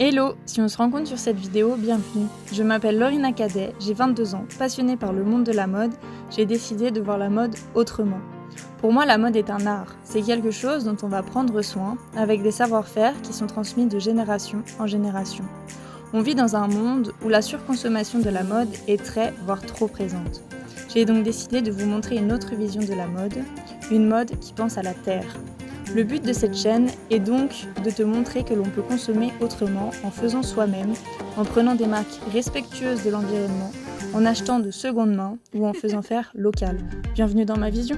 Hello, si on se rencontre sur cette vidéo, bienvenue. Je m'appelle Laurina Cadet, j'ai 22 ans, passionnée par le monde de la mode, j'ai décidé de voir la mode autrement. Pour moi, la mode est un art, c'est quelque chose dont on va prendre soin, avec des savoir-faire qui sont transmis de génération en génération. On vit dans un monde où la surconsommation de la mode est très, voire trop présente. J'ai donc décidé de vous montrer une autre vision de la mode, une mode qui pense à la terre. Le but de cette chaîne est donc de te montrer que l'on peut consommer autrement en faisant soi-même, en prenant des marques respectueuses de l'environnement, en achetant de seconde main ou en faisant faire local. Bienvenue dans ma vision.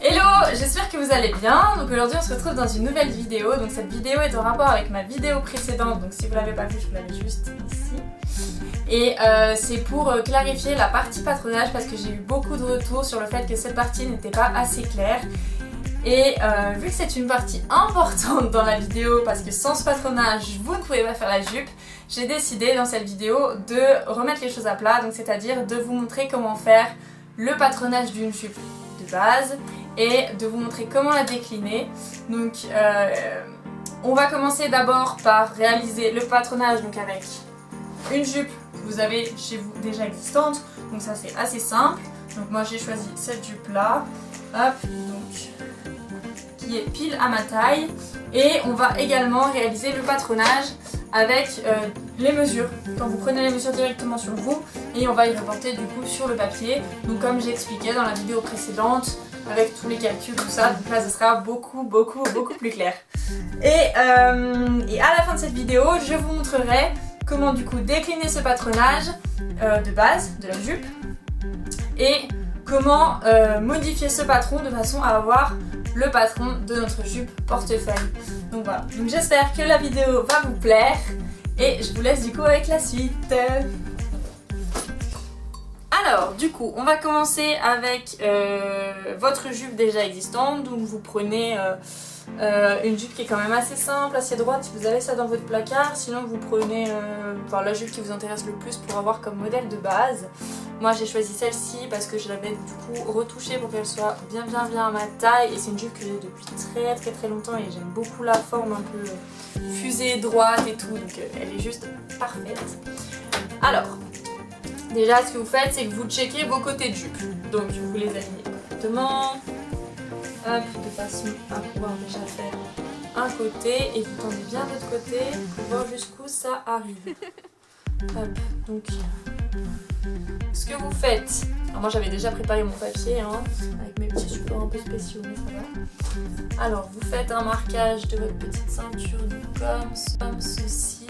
Hello, j'espère que vous allez bien. Donc aujourd'hui on se retrouve dans une nouvelle vidéo. Donc cette vidéo est en rapport avec ma vidéo précédente. Donc si vous l'avez pas vue, je vous l'avais juste ici. Et c'est pour clarifier la partie patronage parce que j'ai eu beaucoup de retours sur le fait que cette partie n'était pas assez claire. Et vu que c'est une partie importante dans la vidéo parce que sans ce patronage vous ne pouvez pas faire la jupe, j'ai décidé dans cette vidéo de remettre les choses à plat, donc c'est-à-dire de vous montrer comment faire le patronage d'une jupe de base et de vous montrer comment la décliner. Donc on va commencer d'abord par réaliser le patronage donc avec une jupe que vous avez chez vous déjà existante, donc ça c'est assez simple. Donc moi j'ai choisi cette jupe là, hop, donc qui est pile à ma taille, et on va également réaliser le patronage avec les mesures. Quand vous prenez les mesures directement sur vous et on va y reporter du coup sur le papier, donc comme j'expliquais dans la vidéo précédente avec tous les calculs, tout ça, donc là ce sera beaucoup plus clair. Et à la fin de cette vidéo, je vous montrerai comment du coup décliner ce patronage de base de la jupe et comment modifier ce patron de façon à avoir le patron de notre jupe portefeuille. Donc voilà, donc j'espère que la vidéo va vous plaire et je vous laisse du coup avec la suite. Alors du coup on va commencer avec votre jupe déjà existante. Donc vous prenez une jupe qui est quand même assez simple, assez droite si vous avez ça dans votre placard. Sinon vous prenez la jupe qui vous intéresse le plus pour avoir comme modèle de base. Moi j'ai choisi celle-ci parce que je l'avais du coup retouchée pour qu'elle soit bien à ma taille. Et c'est une jupe que j'ai depuis très longtemps et j'aime beaucoup la forme un peu fusée, droite et tout. Donc elle est juste parfaite. Alors déjà ce que vous faites c'est que vous checkez vos côtés de jupe. Donc vous les alignez correctement. Hop, de façon à pouvoir déjà faire un côté et vous tendez bien l'autre côté pour voir jusqu'où ça arrive. Hop, donc ce que vous faites, alors moi j'avais déjà préparé mon papier avec mes petits supports un peu spéciaux mais ça va. Alors vous faites un marquage de votre petite ceinture comme ceci.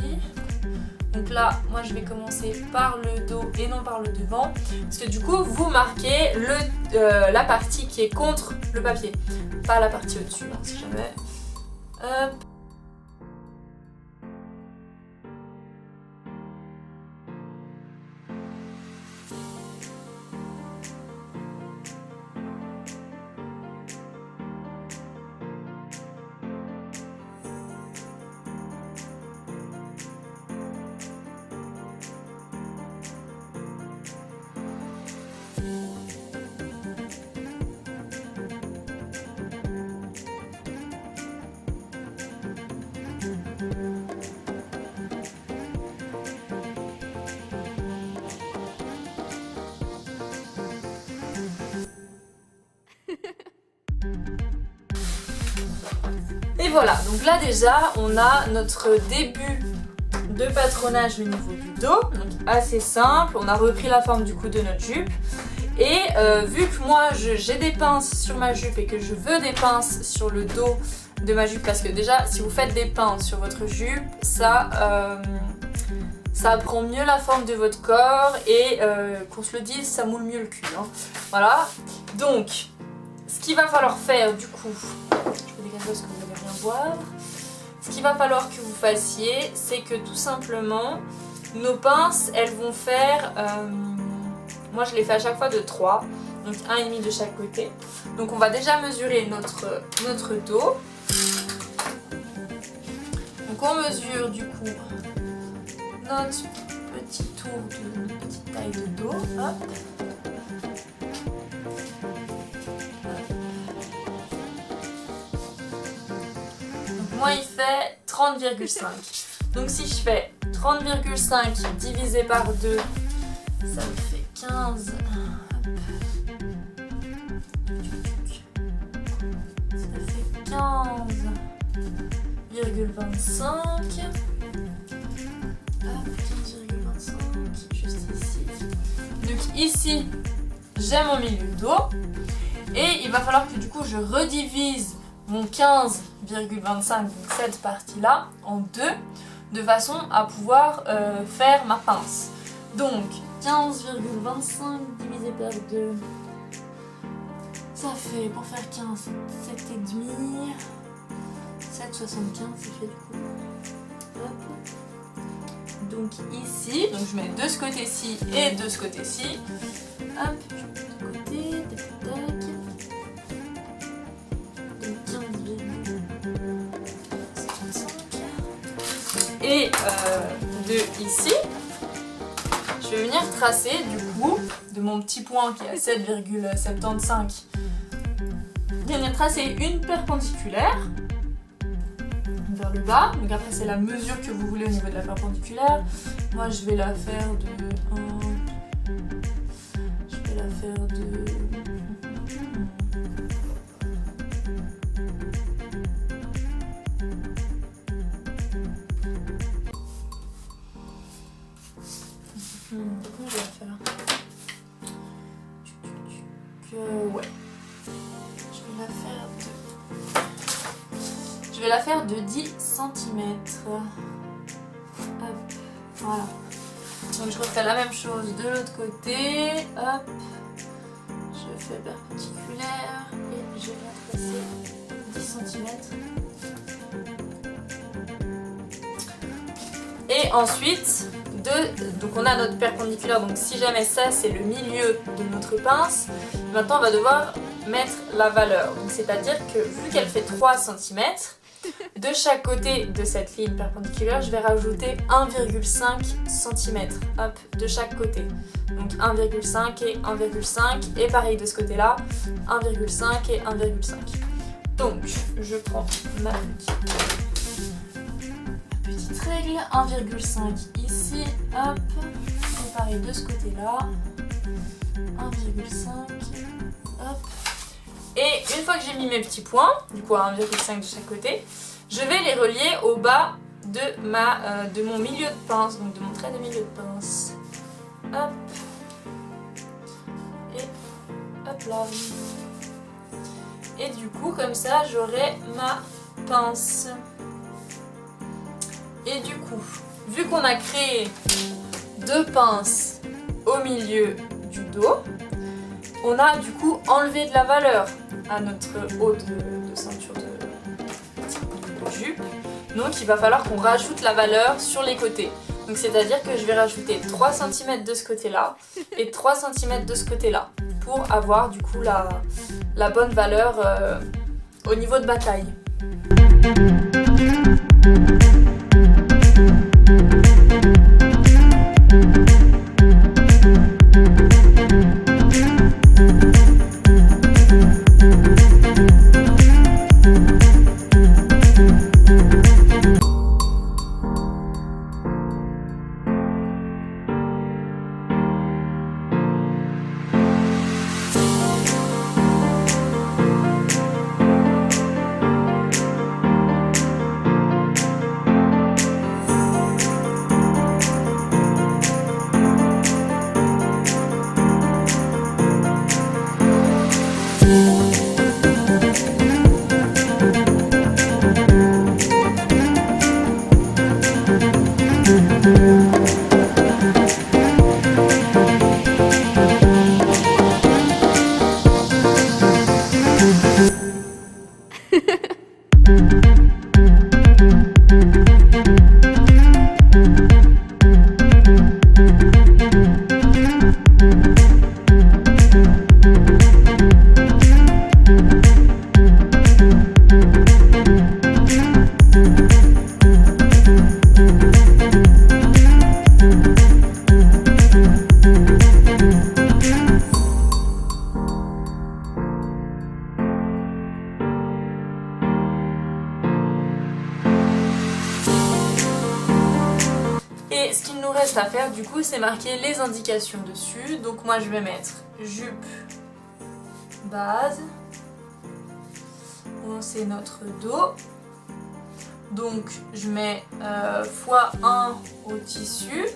Donc là, moi je vais commencer par le dos et non par le devant. Parce que du coup, vous marquez la partie qui est contre le papier. Pas la partie au-dessus, si jamais. Hop. Et voilà, donc là déjà on a notre début de patronage au niveau du dos, donc assez simple. On a repris la forme du coup de notre jupe. Et vu que moi j'ai des pinces sur ma jupe et que je veux des pinces sur le dos de ma jupe, parce que déjà si vous faites des pinces sur votre jupe, ça prend mieux la forme de votre corps et qu'on se le dise, ça moule mieux le cul. Voilà, donc ce qu'il va falloir faire du coup, je vais dégager parce que vous allez rien voir. Ce qu'il va falloir que vous fassiez, c'est que tout simplement, nos pinces, elles vont faire, moi je les fais à chaque fois de 3, donc 1,5 de chaque côté. Donc on va déjà mesurer notre dos. Donc on mesure du coup notre petit tour de notre petite taille de dos. Hop. Moi il fait 30,5. Donc si je fais 30,5 divisé par 2, ça me fait 15. Ça fait 15,25. Hop, 15,25, juste ici. Donc ici, j'ai mon milieu d'eau. Et il va falloir que du coup je redivise mon 15,25, donc cette partie-là, en deux, de façon à pouvoir faire ma pince. Donc 15,25 divisé par 2, ça fait, pour faire 15, 7,5, 7,75, ça fait du coup. Hop. Donc ici, donc je mets de ce côté-ci et de ce côté-ci. Hop, je mets de côté, tac, tac. Donc 15,75. Et de ici, je vais venir tracer du coup, de mon petit point qui est à 7,75, venir tracer une perpendiculaire vers le bas. Donc après c'est la mesure que vous voulez au niveau de la perpendiculaire. Moi je vais la faire de 1, je vais la faire de comment je vais la faire? Ouais. Je vais la faire de 10 cm. Hop, voilà. Donc je refais la même chose de l'autre côté. Hop. Je fais perpendiculaire et je vais tracer 10 cm. Et ensuite, donc on a notre perpendiculaire, donc si jamais ça c'est le milieu de notre pince, maintenant on va devoir mettre la valeur. Donc c'est-à-dire que vu qu'elle fait 3 cm, de chaque côté de cette ligne perpendiculaire, je vais rajouter 1,5 cm, hop, de chaque côté. Donc 1,5 et 1,5, et pareil de ce côté-là, 1,5 et 1,5. Donc je prends ma petite règle, 1,5 ici, hop, et pareil de ce côté-là, 1,5, hop. Et une fois que j'ai mis mes petits points, du coup à 1,5 de chaque côté, je vais les relier au bas de mon milieu de pince, donc de mon trait de milieu de pince. Hop. Et hop là. Et du coup comme ça j'aurai ma pince. Et du coup, vu qu'on a créé deux pinces au milieu du dos, on a du coup enlevé de la valeur à notre haut de ceinture de jupe. Donc il va falloir qu'on rajoute la valeur sur les côtés. Donc c'est-à-dire que je vais rajouter 3 cm de ce côté-là et 3 cm de ce côté-là pour avoir du coup la bonne valeur au niveau de ma taille. Et ce qu'il nous reste à faire du coup c'est marquer les indications dessus. Donc moi je vais mettre jupe base. C'est notre dos. Donc je mets x1 au tissu.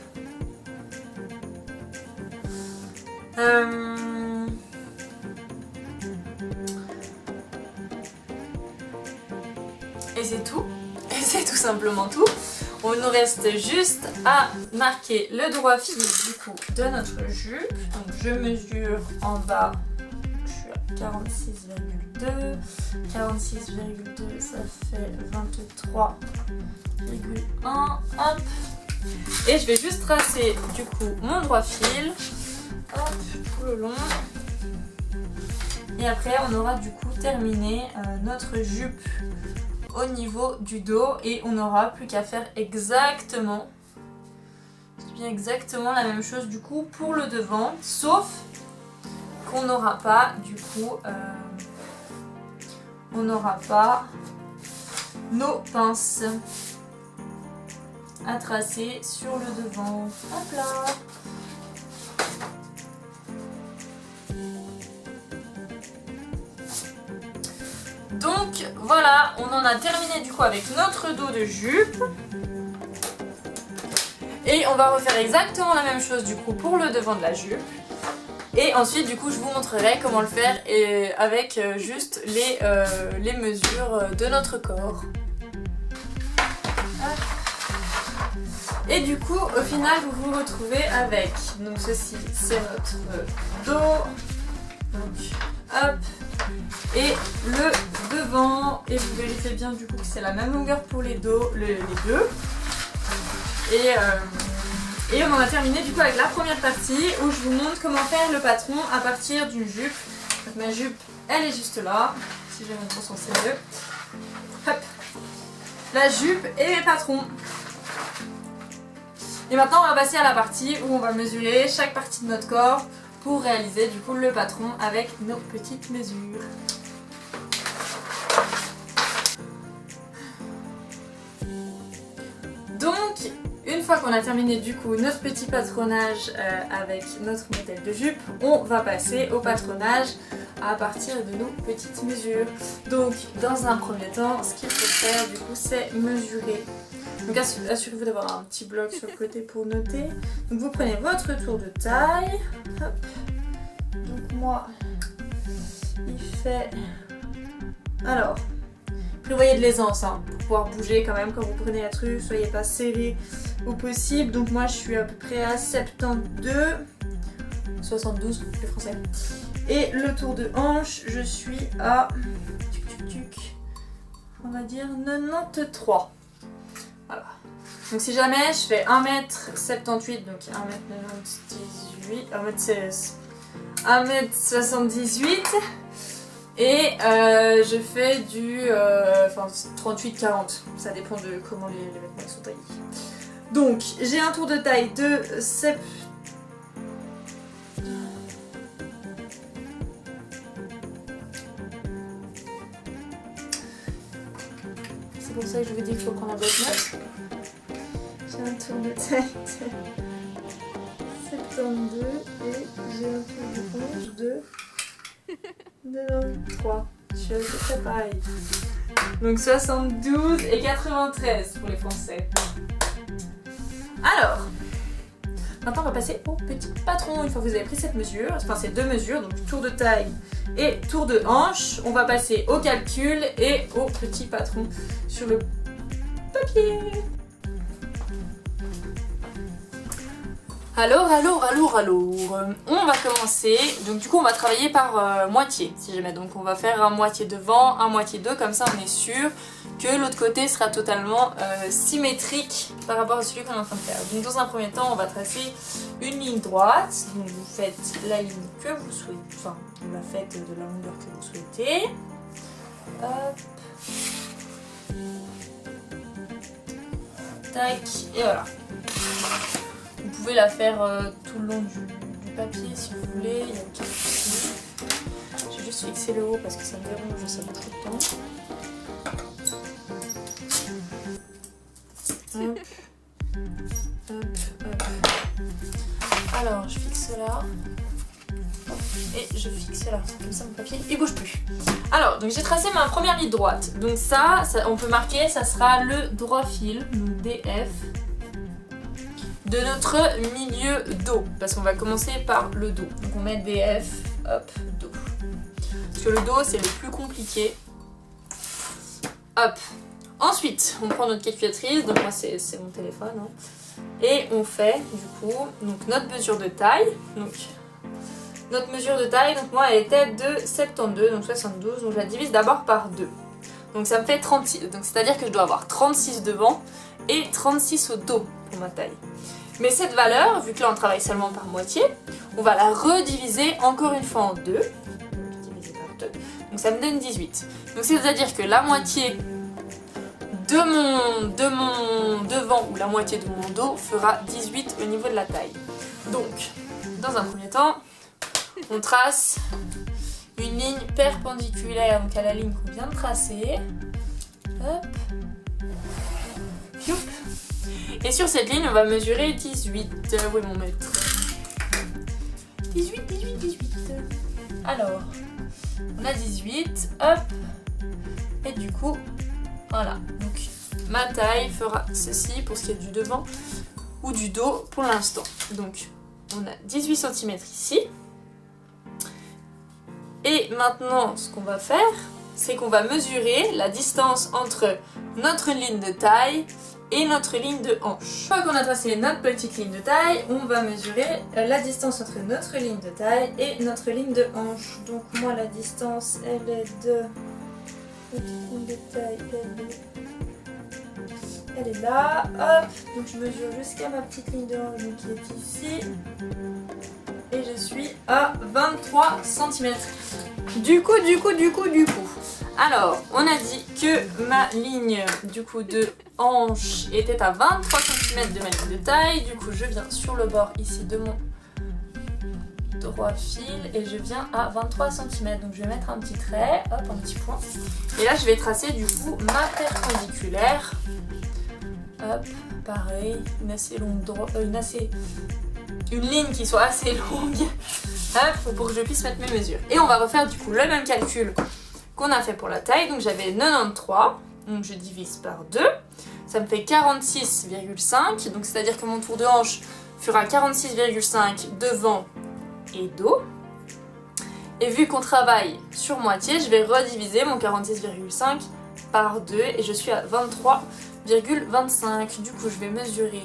Et c'est tout. Et c'est tout simplement tout. On nous reste juste à marquer le droit fil du coup de notre jupe. Donc je mesure en bas, je suis à 46,2. 46,2 ça fait 23,1. Hop. Et je vais juste tracer du coup mon droit fil. Hop, tout le long. Et après on aura du coup terminé notre jupe au niveau du dos et on n'aura plus qu'à faire exactement la même chose du coup pour le devant, sauf qu'on n'aura pas du coup on n'aura pas nos pinces à tracer sur le devant. Hop là. Donc voilà, on en a terminé du coup avec notre dos de jupe. Et on va refaire exactement la même chose du coup pour le devant de la jupe. Et ensuite du coup je vous montrerai comment le faire avec juste les mesures de notre corps. Et du coup au final vous vous retrouvez avec, donc ceci c'est notre dos. Donc hop. Et le devant, et vous vérifiez bien du coup que c'est la même longueur pour les deux. Et on en a terminé du coup avec la première partie où je vous montre comment faire le patron à partir d'une jupe. Donc ma jupe elle est juste là, si j'ai mon gros sens c'est mieux. Hop, la jupe et les patrons. Et maintenant on va passer à la partie où on va mesurer chaque partie de notre corps pour réaliser du coup le patron avec nos petites mesures. Donc une fois qu'on a terminé du coup notre petit patronage avec notre modèle de jupe, on va passer au patronage à partir de nos petites mesures. Donc dans un premier temps, ce qu'il faut faire du coup c'est mesurer. Donc assurez-vous d'avoir un petit bloc sur le côté pour noter. Donc vous prenez votre tour de taille. Hop. Donc moi, il fait... Alors, prévoyez de l'aisance hein, pour pouvoir bouger quand même quand vous prenez la truc. Soyez pas serré au possible. Donc moi je suis à peu près à 72, 72 les français. Et le tour de hanche, je suis à... on va dire 93. Voilà. Donc si jamais je fais 1m78, donc 1m98, 1m78 et je fais du 38-40, ça dépend de comment les vêtements sont taillés. Donc j'ai un tour de taille de 7... C'est pour ça que je vous dis qu'il faut prendre la boîte note. J'ai un tour de taille de 72 et j'ai un tour de hanche de 93. Je suis à peu près pareil. Donc 72 et 93 pour les Français. Alors, maintenant on va passer au petit patron. Une fois que vous avez pris cette mesure, enfin ces deux mesures, donc tour de taille et tour de hanche, on va passer au calcul et au petit patron sur le papier. Alors, on va commencer, donc du coup on va travailler par moitié, si jamais, donc on va faire un moitié devant, un moitié dos, comme ça on est sûr que l'autre côté sera totalement symétrique par rapport à celui qu'on est en train de faire. Donc dans un premier temps on va tracer une ligne droite, donc vous faites la ligne que vous souhaitez, enfin vous la faites de la longueur que vous souhaitez. Hop. Tac, et voilà. Vous pouvez la faire tout le long du papier si vous voulez, il n'y a aucun souci. J'ai juste fixé le haut parce que ça me dérange, ça bouge tout le temps. Hop. Hop. et je fixe là, comme ça mon papier il bouge plus. Alors, donc j'ai tracé ma première ligne droite. Donc ça on peut marquer, ça sera le droit fil, donc DF, de notre milieu dos. Parce qu'on va commencer par le dos. Donc on met DF, hop, dos. Parce que le dos c'est le plus compliqué. Hop. Ensuite, on prend notre calculatrice, donc moi c'est mon téléphone. Hein. Et on fait du coup donc notre mesure de taille. Donc notre mesure de taille, donc moi elle était de 72, donc 72, donc je la divise d'abord par 2. Donc ça me fait 36, donc c'est-à-dire que je dois avoir 36 devant et 36 au dos pour ma taille. Mais cette valeur, vu que là on travaille seulement par moitié, on va la rediviser encore une fois en 2. Donc diviser par 2. Donc ça me donne 18. Donc c'est-à-dire que la moitié de mon devant ou la moitié de mon dos fera 18 au niveau de la taille. Donc, dans un premier temps, on trace une ligne perpendiculaire donc à la ligne qu'on vient de tracer. Hop. Youp. Et sur cette ligne, on va mesurer 18. Où est mon mètre ? 18. Alors, on a 18. Hop. Et du coup, voilà. Donc, ma taille fera ceci pour ce qui est du devant ou du dos pour l'instant. Donc, on a 18 cm ici. Et maintenant, ce qu'on va faire, c'est qu'on va mesurer la distance entre notre ligne de taille et notre ligne de hanche. Une fois qu'on a tracé notre petite ligne de taille, on va mesurer la distance entre notre ligne de taille et notre ligne de hanche. Donc moi, la distance, elle est de... Petite ligne de taille, elle est là. Hop, donc je mesure jusqu'à ma petite ligne de hanche, donc qui est ici. Et je suis à 23 cm. Du coup. Alors, on a dit que ma ligne du coup de hanche était à 23 cm de ma ligne de taille. Du coup, je viens sur le bord ici de mon droit fil et je viens à 23 cm. Donc je vais mettre un petit trait, hop, un petit point. Et là, je vais tracer du coup ma perpendiculaire. Hop, pareil, une ligne qui soit assez longue, hop, pour que je puisse mettre mes mesures. Et on va refaire du coup le même calcul qu'on a fait pour la taille. Donc j'avais 93, donc je divise par 2, ça me fait 46,5, donc c'est-à-dire que mon tour de hanche fera 46,5 devant et dos. Et vu qu'on travaille sur moitié, je vais rediviser mon 46,5 par 2 et je suis à 23,25. Du coup, je vais mesurer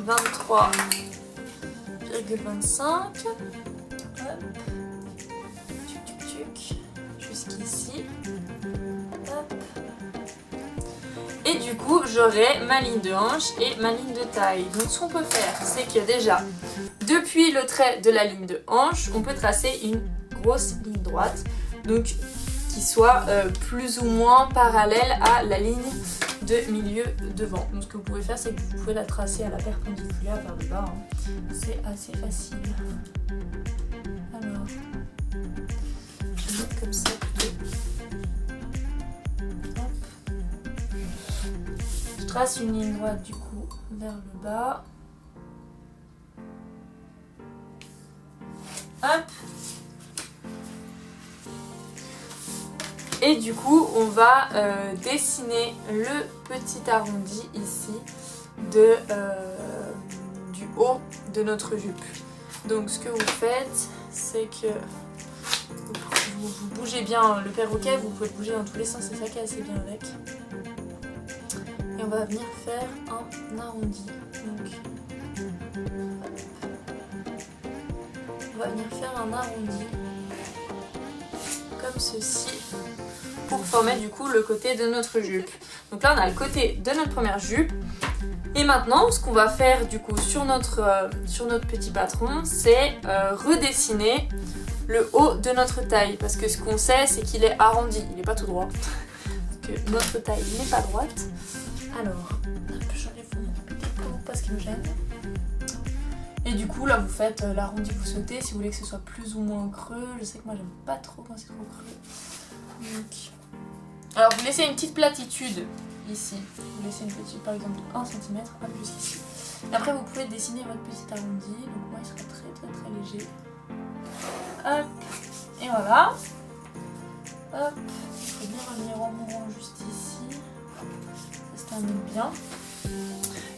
23,25 jusqu'ici. Et du coup, j'aurai ma ligne de hanche et ma ligne de taille. Donc ce qu'on peut faire, c'est que déjà, depuis le trait de la ligne de hanche, on peut tracer une grosse ligne droite, donc qui soit plus ou moins parallèle à la ligne de milieu devant. Donc ce que vous pouvez faire, c'est que vous pouvez la tracer à la perpendiculaire vers le bas. Hein. C'est assez facile. Alors, je vais mettre comme ça plutôt. Hop. Je trace une ligne droite du coup vers le bas. Hop. Et du coup, on va dessiner le petit arrondi ici du haut de notre jupe. Donc ce que vous faites, c'est que vous bougez bien le perroquet, vous pouvez le bouger dans tous les sens, c'est ça qui est assez bien avec. Et on va venir faire un arrondi. Donc, on va venir faire un arrondi comme ceci pour former du coup le côté de notre jupe. Donc là on a le côté de notre première jupe et maintenant ce qu'on va faire du coup sur notre petit patron, c'est redessiner le haut de notre taille parce que ce qu'on sait c'est qu'il est arrondi, il n'est pas tout droit parce que notre taille n'est pas droite. Alors j'enlève mon petit pot parce qu'il me gêne. Et du coup là vous faites l'arrondi que vous souhaitez, si vous voulez que ce soit plus ou moins creux. Je sais que moi j'aime pas trop quand c'est trop creux. Donc... Alors vous laissez une petite platitude ici. Vous laissez une petite par exemple de 1 cm, hop jusqu'ici. Et après vous pouvez dessiner votre petit arrondi. Donc moi il sera très léger. Hop, et voilà. Hop, il faut bien revenir en mourant juste ici. Ça se termine bien.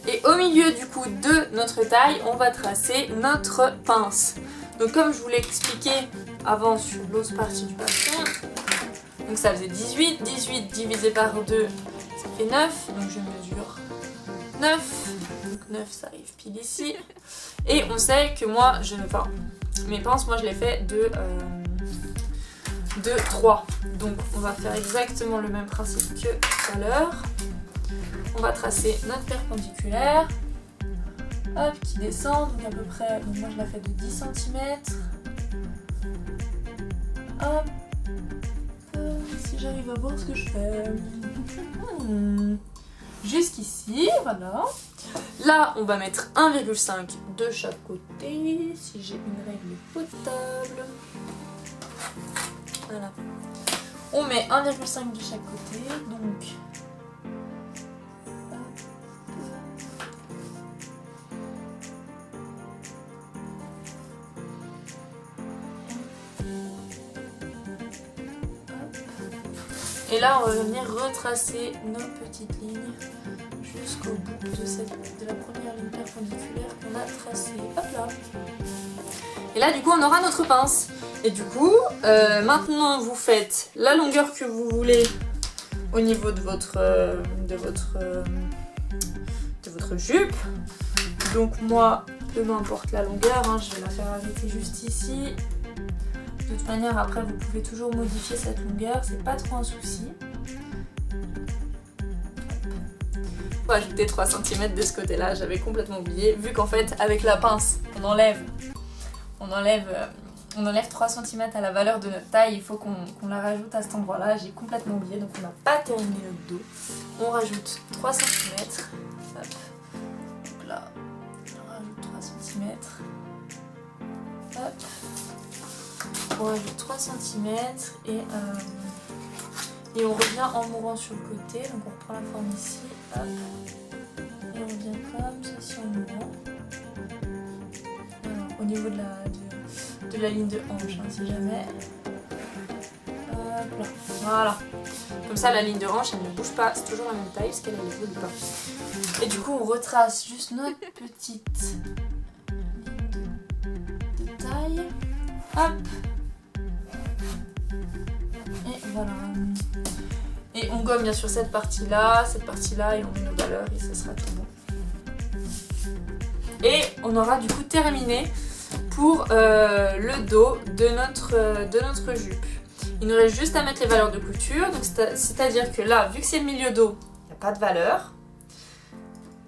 Et au milieu du coup de notre taille, on va tracer notre pince. Donc comme je vous l'ai expliqué avant sur l'autre partie du bassin, donc ça faisait 18, 18 divisé par 2, ça fait 9, donc je mesure 9, donc 9 ça arrive pile ici. Et on sait que moi, mes pinces, moi je les fais de 3. Donc on va faire exactement le même principe que tout à l'heure. On va tracer notre perpendiculaire, hop, qui descend, donc à peu près, donc moi je la fais de 10 cm. Hop, si j'arrive à voir ce que je fais. Jusqu'ici, voilà. Là, on va mettre 1,5 de chaque côté, si j'ai une règle potable. Voilà. On met 1,5 de chaque côté, donc... Et là, on va venir retracer nos petites lignes jusqu'au bout de la première ligne perpendiculaire qu'on a tracée. Hop là. Et là, du coup, on aura notre pince. Et du coup, maintenant, vous faites la longueur que vous voulez au niveau de votre jupe. Donc moi, peu m'importe la longueur, hein, je vais la faire arrêter juste ici. De toute manière, après, vous pouvez toujours modifier cette longueur, c'est pas trop un souci. On va ajouter 3 cm de ce côté-là, j'avais complètement oublié, vu qu'en fait, avec la pince, on enlève 3 cm à la valeur de notre taille, il faut qu'on la rajoute à cet endroit-là, j'ai complètement oublié, donc on n'a pas terminé notre dos. On rajoute 3 cm, hop, donc là, on rajoute 3 cm, hop. On rajoute 3 cm et on revient en mourant sur le côté. Donc on reprend la forme ici, hop, et on revient comme ceci en mourant. Alors, au niveau de la ligne de hanche, hein, si jamais. Hop là, voilà. Comme ça la ligne de hanche elle ne bouge pas, c'est toujours la même taille parce qu'elle ne bouge pas. Et du coup on retrace juste notre petite ligne de taille. Hop. Et voilà. Et on gomme bien sûr cette partie-là, et on met nos valeurs et ça sera tout bon. Et on aura du coup terminé pour le dos de notre jupe. Il nous reste juste à mettre les valeurs de couture, c'est-à-dire que là, vu que c'est le milieu dos, il n'y a pas de valeur.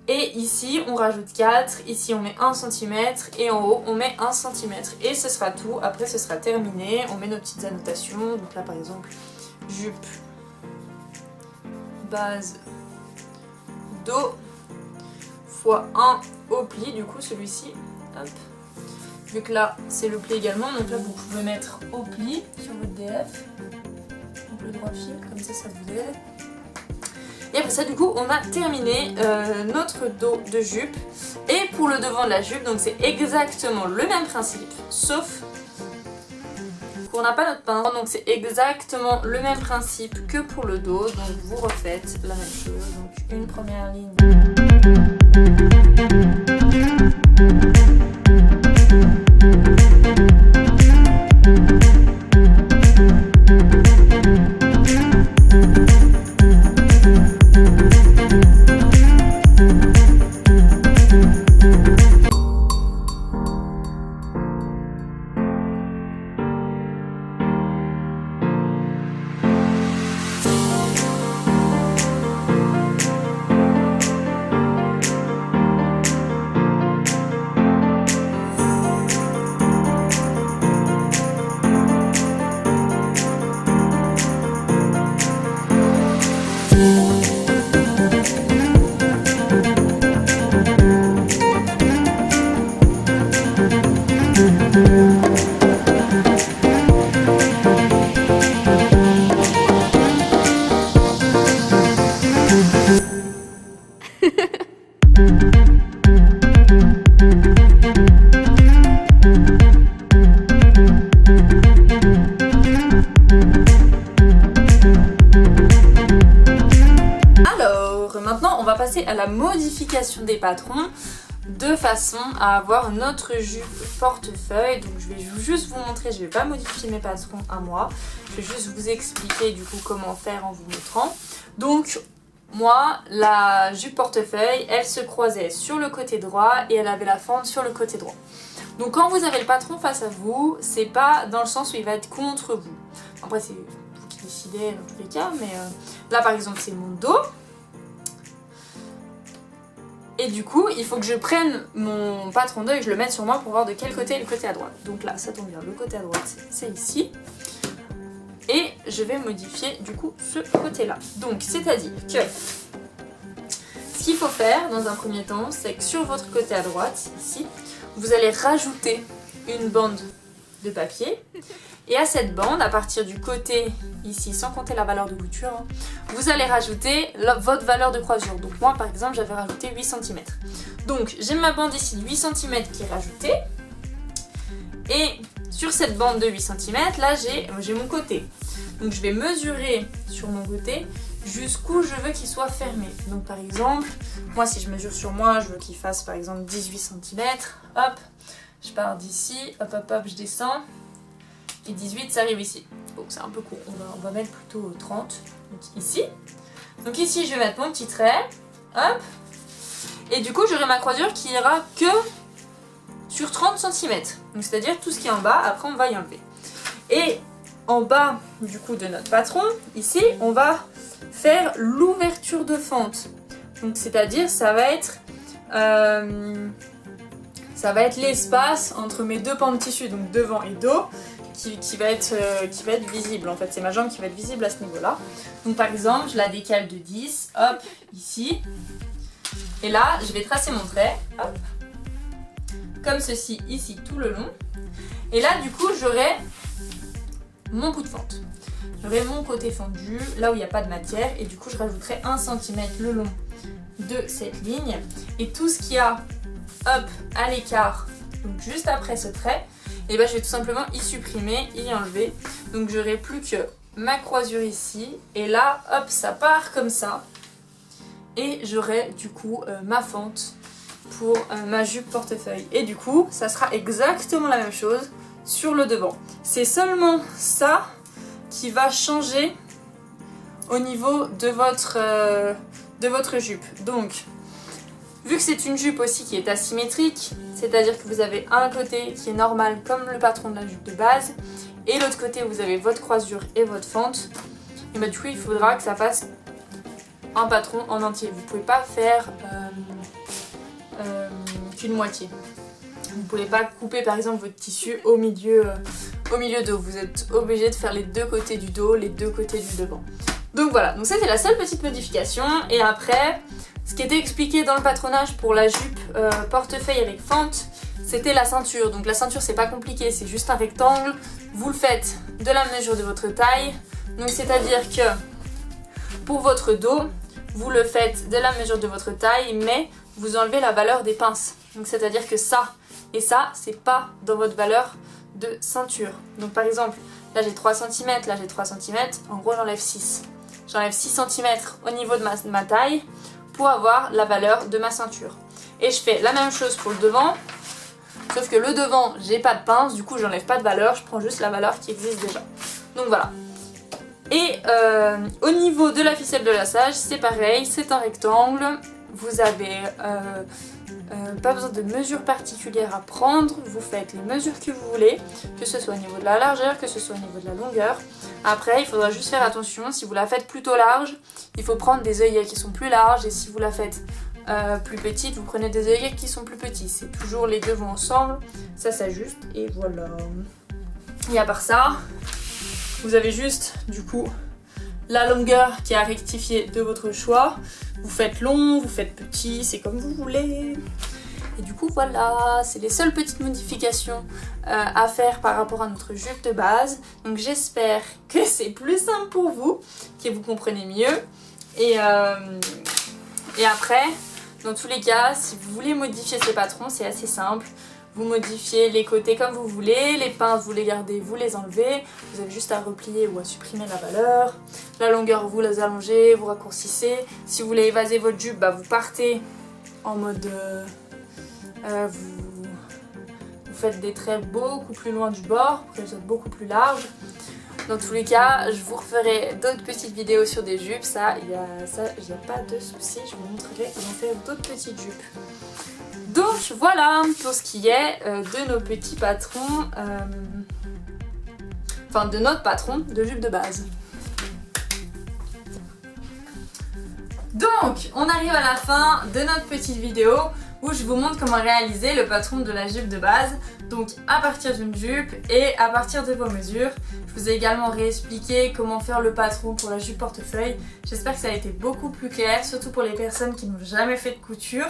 Et ici, on rajoute 4, ici on met 1 cm et en haut, on met 1 cm. Et ce sera tout, après ce sera terminé, on met nos petites annotations. Donc là par exemple, jupe, base, dos, fois 1 au pli, du coup celui-ci, hop. Vu que là c'est le pli également, donc là vous pouvez mettre au pli sur votre DF, donc le droit fil, comme ça vous aide. Et après ça du coup on a terminé notre dos de jupe. Et pour le devant de la jupe, donc c'est exactement le même principe, sauf qu'on n'a pas notre pince. Donc c'est exactement le même principe que pour le dos, donc vous refaites la même chose. Donc une première ligne. passer à la modification des patrons de façon à avoir notre jupe portefeuille. Donc je vais juste vous montrer, je vais pas modifier mes patrons à moi, je vais juste vous expliquer du coup comment faire en vous montrant. Donc moi, la jupe portefeuille, elle se croisait sur le côté droit et elle avait la fente sur le côté droit. Donc quand vous avez le patron face à vous, c'est pas dans le sens où il va être contre vous. Après c'est vous qui décidez dans tous les cas, mais là par exemple c'est mon dos. Et du coup, il faut que je prenne mon patron d'œil et que je le mette sur moi pour voir de quel côté est le côté à droite. Donc là, ça tombe bien, le côté à droite c'est ici. Et je vais modifier du coup ce côté-là. Donc c'est-à-dire que ce qu'il faut faire dans un premier temps, c'est que sur votre côté à droite, ici, vous allez rajouter une bande de papier. Et à cette bande, à partir du côté ici, sans compter la valeur de couture, hein, vous allez rajouter votre valeur de croisure. Donc moi par exemple, j'avais rajouté 8 cm. Donc j'ai ma bande ici de 8 cm qui est rajoutée. Et sur cette bande de 8 cm, là j'ai mon côté. Donc je vais mesurer sur mon côté jusqu'où je veux qu'il soit fermé. Donc par exemple, moi si je mesure sur moi, je veux qu'il fasse par exemple 18 cm. Hop, je pars d'ici, hop hop hop, je descends. Et 18, ça arrive ici. Donc c'est un peu court, on va mettre plutôt 30. Donc ici. Donc ici, je vais mettre mon petit trait. Hop. Et du coup, j'aurai ma croisure qui ira que sur 30 cm. Donc c'est-à-dire tout ce qui est en bas, après on va y enlever. Et en bas du coup de notre patron, ici, on va faire l'ouverture de fente. Donc c'est-à-dire ça va être l'espace entre mes deux pans de tissu, donc devant et dos, qui va être visible. En fait, c'est ma jambe qui va être visible à ce niveau-là. Donc par exemple, je la décale de 10, hop, ici. Et là, je vais tracer mon trait, hop, comme ceci, ici, tout le long. Et là, du coup, j'aurai mon bout de fente. J'aurai mon côté fendu, là où il n'y a pas de matière. Et du coup, je rajouterai 1 cm le long de cette ligne. Et tout ce qu'il y a, hop, à l'écart, donc juste après ce trait, et ben je vais tout simplement y supprimer, y enlever. Donc j'aurai plus que ma croisure ici. Et là, hop, ça part comme ça. Et j'aurai du coup ma fente pour ma jupe portefeuille. Et du coup, ça sera exactement la même chose sur le devant. C'est seulement ça qui va changer au niveau de votre jupe. Donc, vu que c'est une jupe aussi qui est asymétrique, c'est-à-dire que vous avez un côté qui est normal comme le patron de la jupe de base, et l'autre côté vous avez votre croisure et votre fente, et bah du coup il faudra que ça fasse un patron en entier. Vous ne pouvez pas faire qu'une moitié. Vous ne pouvez pas couper par exemple votre tissu au milieu dos. Vous êtes obligé de faire les deux côtés du dos, les deux côtés du devant. Donc voilà, donc c'était la seule petite modification. Et après, ce qui était expliqué dans le patronage pour la jupe portefeuille avec fente, c'était la ceinture. Donc la ceinture c'est pas compliqué, c'est juste un rectangle. Vous le faites de la mesure de votre taille. Donc c'est-à-dire que pour votre dos, vous le faites de la mesure de votre taille, mais vous enlevez la valeur des pinces. Donc c'est-à-dire que ça et ça, c'est pas dans votre valeur de ceinture. Donc par exemple, là j'ai 3 cm, là j'ai 3 cm, en gros j'enlève 6. J'enlève 6 cm au niveau de ma taille pour avoir la valeur de ma ceinture. Et je fais la même chose pour le devant, sauf que le devant, j'ai pas de pince, du coup j'enlève pas de valeur, je prends juste la valeur qui existe déjà. Donc voilà. Et au niveau de la ficelle de laçage, c'est pareil, c'est un rectangle. Vous avez pas besoin de mesures particulières à prendre, vous faites les mesures que vous voulez, que ce soit au niveau de la largeur, que ce soit au niveau de la longueur. Après, il faudra juste faire attention, si vous la faites plutôt large, il faut prendre des œillets qui sont plus larges, et si vous la faites plus petite, vous prenez des œillets qui sont plus petits. C'est toujours les deux vont ensemble, ça s'ajuste, et voilà. Et à part ça, vous avez juste, du coup, la longueur qui est à rectifier de votre choix. Vous faites long, vous faites petit, c'est comme vous voulez. Et du coup voilà, c'est les seules petites modifications à faire par rapport à notre jupe de base. Donc j'espère que c'est plus simple pour vous, que vous comprenez mieux. Et après, dans tous les cas, si vous voulez modifier ce patron, c'est assez simple. Vous modifiez les côtés comme vous voulez, les pinces vous les gardez, vous les enlevez. Vous avez juste à replier ou à supprimer la valeur. La longueur vous les allongez, vous raccourcissez. Si vous voulez évaser votre jupe, bah vous partez en mode... vous faites des traits beaucoup plus loin du bord pour qu'elles soient beaucoup plus larges. Dans tous les cas, je vous referai d'autres petites vidéos sur des jupes, ça, il n'y a pas de souci, je vous montrerai comment faire d'autres petites jupes. Donc voilà pour ce qui est de nos petits patrons, enfin de notre patron de jupe de base. Donc, on arrive à la fin de notre petite vidéo où je vous montre comment réaliser le patron de la jupe de base. Donc à partir d'une jupe et à partir de vos mesures. Je vous ai également réexpliqué comment faire le patron pour la jupe portefeuille. J'espère que ça a été beaucoup plus clair, surtout pour les personnes qui n'ont jamais fait de couture.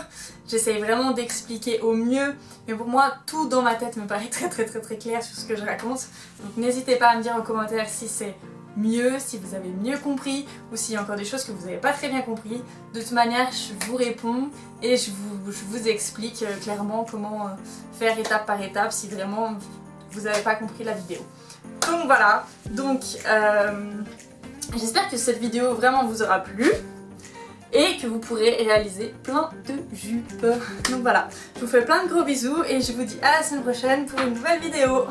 J'essaye vraiment d'expliquer au mieux, mais pour moi tout dans ma tête me paraît très clair sur ce que je raconte. Donc n'hésitez pas à me dire en commentaire si c'est mieux, si vous avez mieux compris ou s'il y a encore des choses que vous n'avez pas très bien compris. De toute manière, je vous réponds et je vous explique clairement comment faire étape par étape si vraiment vous n'avez pas compris la vidéo. Donc voilà, j'espère que cette vidéo vraiment vous aura plu et que vous pourrez réaliser plein de jupes. Donc voilà, je vous fais plein de gros bisous et je vous dis à la semaine prochaine pour une nouvelle vidéo.